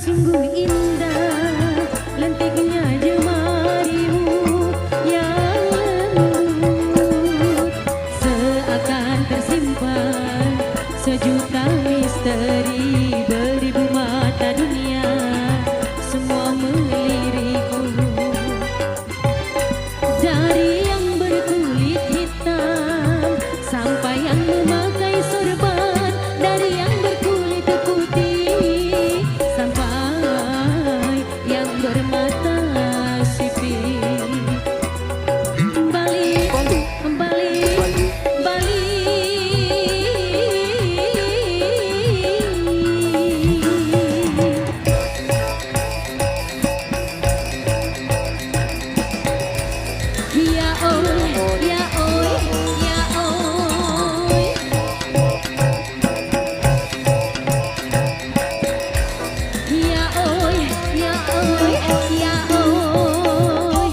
sungguh indah lentiknya jemarimu yang lembut, seakan tersimpan sejuta misteri, beribu mata dunia semua melirikmu. Dari yang berkulit hitam sampai yang memakai sorban, dari yang berkulit putih sampai yang bermata sipit. Bali, Bali, Bali. Ya oi, ya oi, ya oi. Ya oi, ya oi, ya oi.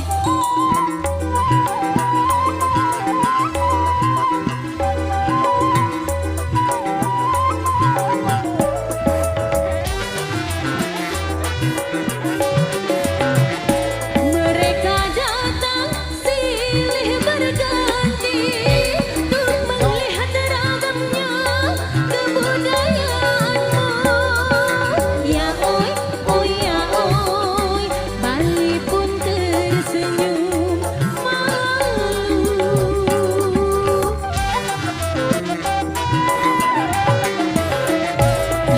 Mereka datang silih berganti untuk melihat ragamnya kebudayaanmu. Ya oi, oh ya oi, Bali pun tersenyum malu.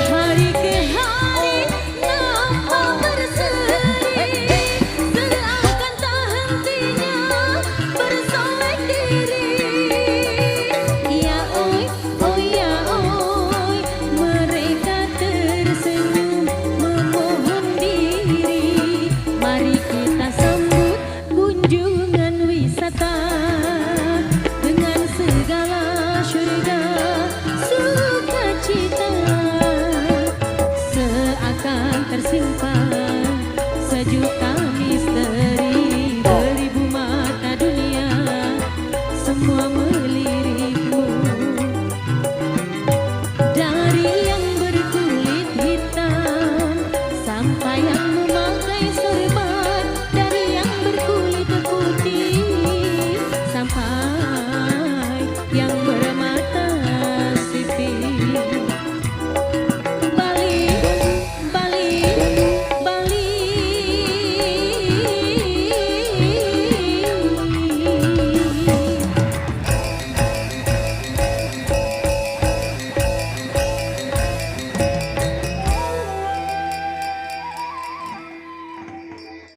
Hari ke hari nampak berseri, seakan tak hentinya bersolek diri. Ya oi, oh ya oi, mereka tersenyum memohon diri. Mari kita sambut kunjungan wisata dengan segala syurga sukacita, seakan tersimpan sejuta misteri, beribu mata dunia semua melirikmu. Dari yang berkulit hitam sampai